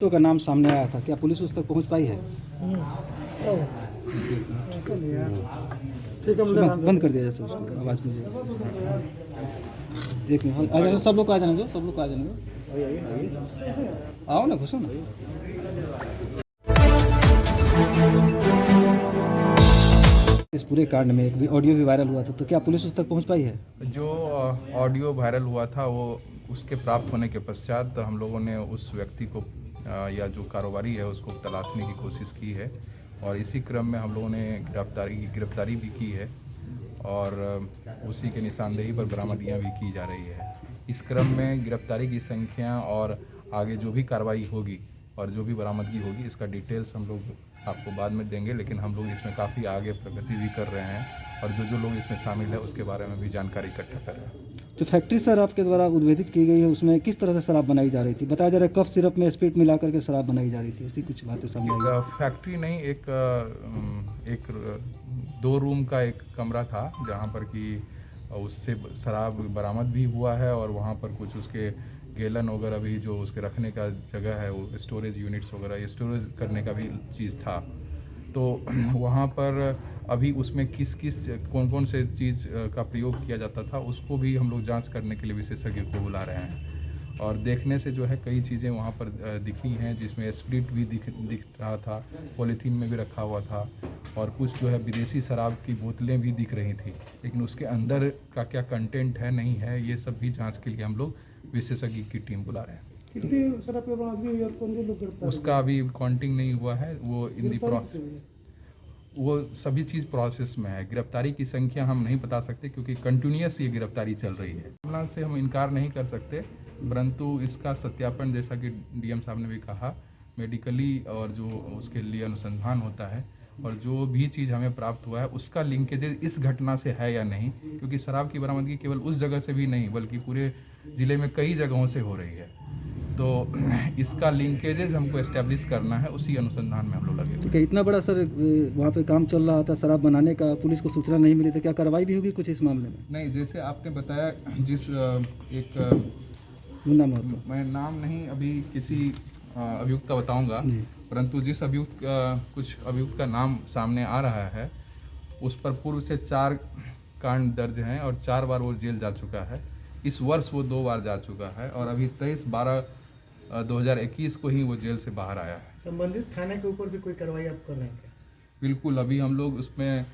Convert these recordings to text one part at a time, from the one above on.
तो का नाम सामने आया था, क्या पुलिस उस तक पहुंच पाई है? ठीक है, बंद कर दिया जैसे उसको आवाज़ नहीं। एक मिनट आ जाना, सब लोग आ जाने दो, सब लोग आ जाने दो। आओ ना, घुसो ना। इस पूरे कांड में एक ऑडियो भी वायरल हुआ था, तो क्या पुलिस उस तक पहुंच पाई है? जो ऑडियो वायरल हुआ था वो उसके प्राप्त होने के पश्चात हम लोगों ने उस व्यक्ति को या जो कारोबारी है उसको तलाशने की कोशिश की है और इसी क्रम में हम लोगों ने गिरफ्तारी भी की है और उसी के निशानदेही पर बरामदियाँ भी की जा रही है। इस क्रम में गिरफ्तारी की संख्या और आगे जो भी कार्रवाई होगी और जो भी बरामदगी होगी इसका डिटेल्स हम लोग आपको बाद में देंगे, लेकिन हम लोग इसमें काफ़ी आगे प्रगति भी कर रहे हैं और जो लोग इसमें शामिल है उसके बारे में भी जानकारी इकट्ठा कर रहे हैं। जो फैक्ट्री सर आपके द्वारा उद्भेदित की गई है उसमें किस तरह से शराब बनाई जा रही थी? बताया जा रहा है कफ सिरप में स्पिरिट मिला करके शराब बनाई जा रही थी, ऐसी कुछ बातें सामने आई? फैक्ट्री नहीं, एक 2 रूम का एक कमरा था जहाँ पर कि उससे शराब बरामद भी हुआ है और वहाँ पर कुछ उसके गैलन वगैरह भी जो उसके रखने का जगह है वो स्टोरेज यूनिट्स वगैरह स्टोरेज करने का भी चीज़ था। तो वहाँ पर अभी उसमें कौन कौन से चीज़ का प्रयोग किया जाता था उसको भी हम लोग जांच करने के लिए विशेषज्ञ को बुला रहे हैं और देखने से जो है कई चीज़ें वहाँ पर दिखी हैं जिसमें स्पिरिट भी दिख रहा था, पॉलीथीन में भी रखा हुआ था और कुछ जो है विदेशी शराब की बोतलें भी दिख रही थी, लेकिन उसके अंदर का क्या कंटेंट है नहीं है ये सब भी जांच के लिए हम लोग विशेषज्ञ की टीम बुला रहे हैं। कितनी शराब की बरामदगी हुई और कौन से लोग गिरफ्तार? उसका अभी काउंटिंग नहीं हुआ है, वो इन दी प्रोसेस, वो सभी चीज़ प्रोसेस में है। गिरफ्तारी की संख्या हम नहीं बता सकते क्योंकि कंटिन्यूस ये गिरफ्तारी चल रही है। मामला से हम इनकार नहीं कर सकते, परंतु इसका सत्यापन जैसा कि डीएम साहब ने भी कहा मेडिकली और जो उसके लिए अनुसंधान होता है और जो भी चीज़ हमें प्राप्त हुआ है उसका लिंकेज इस घटना से है या नहीं, क्योंकि शराब की बरामदगी केवल उस जगह से भी नहीं बल्कि पूरे ज़िले में कई जगहों से हो रही है। तो इसका लिंकेजेस हमको एस्टेब्लिश करना है, उसी अनुसंधान में हम लोग लगे। ठीक है, इतना बड़ा सर वहाँ पे काम चल रहा था शराब बनाने का, पुलिस को सूचना नहीं मिली, तो क्या कार्रवाई भी होगी कुछ इस मामले में? नहीं, जैसे आपने बताया जिस एक मुन्ना महतो, मैं नाम नहीं अभी किसी अभियुक्त का बताऊंगा, परंतु जिस कुछ अभियुक्त का नाम सामने आ रहा है उस पर पूर्व से 4 कांड दर्ज हैं और 4 बार वो जेल जा चुका है। इस वर्ष वो 2 बार जा चुका है और अभी 23/12/2021 को ही वो जेल से बाहर आया है। संबंधित थाने के ऊपर भी कोई कार्रवाई आप कर रहे हैं क्या? बिल्कुल, अभी हम लोग उसमें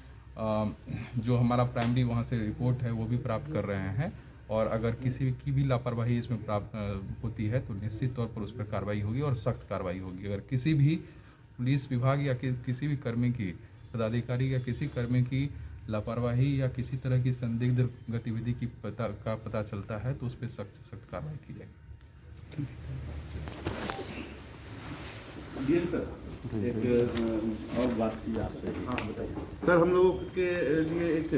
जो हमारा प्राइमरी वहाँ से रिपोर्ट है वो भी प्राप्त कर रहे हैं और अगर किसी की भी लापरवाही इसमें प्राप्त होती है तो निश्चित तौर पर उस पर कार्रवाई होगी और सख्त कार्रवाई होगी। अगर किसी भी पुलिस विभाग या किसी भी कर्मी की, पदाधिकारी या किसी कर्मी की लापरवाही या किसी तरह की संदिग्ध गतिविधि की पता चलता है तो उस पर सख्त से सख्त कार्रवाई की जाएगी। एक और बात की आपसे। हाँ बताइए सर, हम लोगों के लिए एक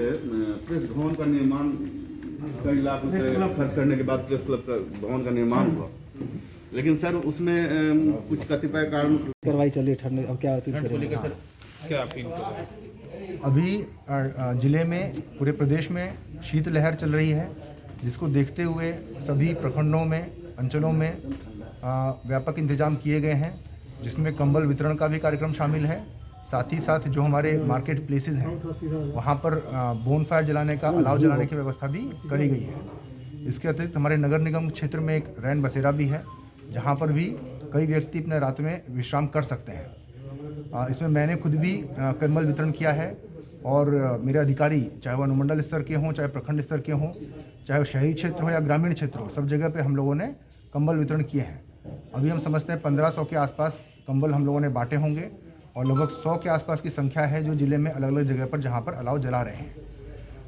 प्रेस भवन का निर्माण कई लाख रुपए खर्च करने के बाद प्रेस क्लब का भवन का निर्माण हुआ, लेकिन सर उसमें कुछ कतिपय कारण कार्रवाई चल रही है ठंड, अब क्या अपील करेंगे? सर क्या अपील अभी जिले में पूरे प्रदेश में शीतलहर चल रही है, जिसको देखते हुए सभी प्रखंडों में, अंचलों में व्यापक इंतजाम किए गए हैं, जिसमें कंबल वितरण का भी कार्यक्रम शामिल है। साथ ही साथ जो हमारे मार्केट प्लेसेस हैं वहाँ पर बोनफायर जलाने का, अलाव जलाने की व्यवस्था भी करी गई है। इसके अतिरिक्त हमारे नगर निगम क्षेत्र में एक रैन बसेरा भी है, जहाँ पर भी कई व्यक्ति अपने रात में विश्राम कर सकते हैं। इसमें मैंने खुद भी कंबल वितरण किया है और मेरे अधिकारी, चाहे वह अनुमंडल स्तर के हों, चाहे प्रखंड स्तर के हों, चाहे शहरी क्षेत्र हो या ग्रामीण क्षेत्र हो, सब जगह पे हम लोगों ने कंबल वितरण किए हैं। अभी हम समझते हैं 1500 के आसपास कंबल हम लोगों ने बांटे होंगे और लगभग 100 के आसपास की संख्या है जो जिले में अलग अलग जगह पर जहाँ पर अलाव जला रहे हैं।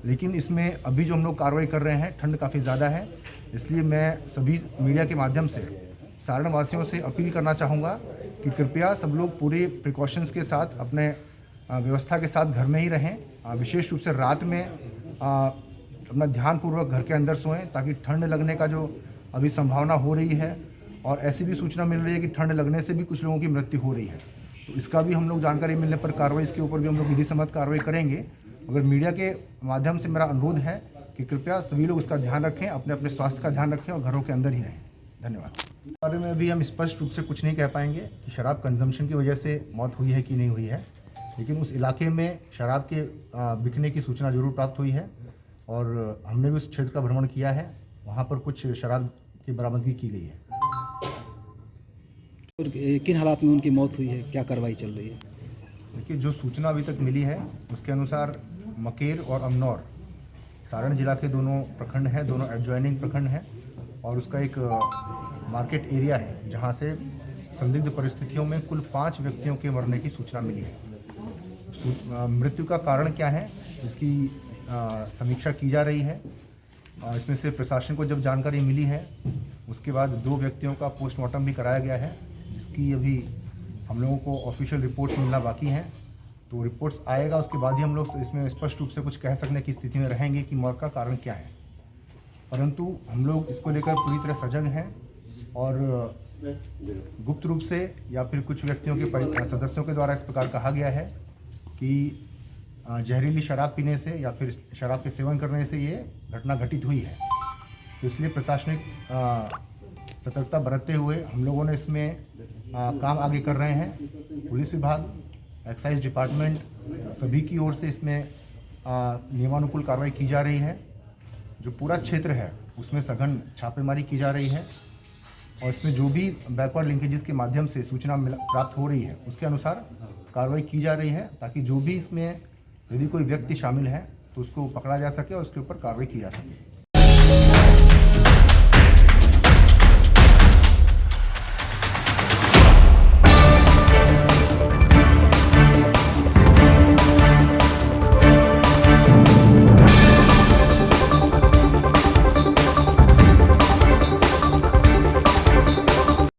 लेकिन इसमें अभी जो हम लोग कार्रवाई कर रहे हैं, ठंड काफ़ी ज़्यादा है, इसलिए मैं सभी मीडिया के माध्यम से सारण वासियों से अपील करना चाहूँगा कि कृपया सब लोग पूरे प्रिकॉशंस के साथ, अपने व्यवस्था के साथ घर में ही रहें। विशेष रूप से रात में अपना ध्यानपूर्वक घर के अंदर सोएं, ताकि ठंड लगने का जो अभी संभावना हो रही है और ऐसी भी सूचना मिल रही है कि ठंड लगने से भी कुछ लोगों की मृत्यु हो रही है, तो इसका भी हम लोग जानकारी मिलने पर कार्रवाई, इसके ऊपर भी हम लोग विधि सम्मत कार्रवाई करेंगे। मगर मीडिया के माध्यम से मेरा अनुरोध है कि कृपया सभी लोग इसका ध्यान रखें, अपने अपने स्वास्थ्य का ध्यान रखें और घरों के अंदर ही रहें। धन्यवाद। इस बारे में अभी हम स्पष्ट रूप से कुछ नहीं कह पाएंगे कि शराब कंजम्पशन की वजह से मौत हुई है कि नहीं हुई है, लेकिन उस इलाके में शराब के बिकने की सूचना जरूर प्राप्त हुई है और हमने भी उस क्षेत्र का भ्रमण किया है। वहाँ पर कुछ शराब की बरामदगी की गई है। और किन हालात में उनकी मौत हुई है, क्या कार्रवाई चल रही है? देखिए, जो सूचना अभी तक मिली है उसके अनुसार मकेर और अमनौर सारण जिला के दोनों प्रखंड हैं, दोनों एडजॉइनिंग प्रखंड हैं और उसका एक मार्केट एरिया है जहां से संदिग्ध परिस्थितियों में कुल 5 व्यक्तियों के मरने की सूचना मिली है। मृत्यु का कारण क्या है इसकी समीक्षा की जा रही है। इसमें से प्रशासन को जब जानकारी मिली है उसके बाद 2 व्यक्तियों का पोस्टमार्टम भी कराया गया है, जिसकी अभी हम लोगों को ऑफिशियल रिपोर्ट्स मिलना बाकी हैं। तो रिपोर्ट्स आएगा उसके बाद ही हम लोग इसमें स्पष्ट रूप से कुछ कह सकने की स्थिति में रहेंगे कि मौत का कारण क्या है। परंतु हम लोग इसको लेकर पूरी तरह सजग हैं और गुप्त रूप से या फिर कुछ व्यक्तियों के सदस्यों के द्वारा इस प्रकार कहा गया है कि जहरीली शराब पीने से या फिर शराब के सेवन करने से ये घटना घटित हुई है। तो इसलिए प्रशासनिक सतर्कता बरतते हुए हम लोगों ने इसमें काम आगे कर रहे हैं। पुलिस विभाग, एक्साइज डिपार्टमेंट सभी की ओर से इसमें नियमानुकूल कार्रवाई की जा रही है। जो पूरा क्षेत्र है उसमें सघन छापेमारी की जा रही है और इसमें जो भी बैकवर्ड लिंकेजेस के माध्यम से सूचना प्राप्त हो रही है उसके अनुसार कार्रवाई की जा रही है, ताकि जो भी इसमें यदि कोई व्यक्ति शामिल है तो उसको पकड़ा जा सके और उसके ऊपर कार्रवाई की जा सके।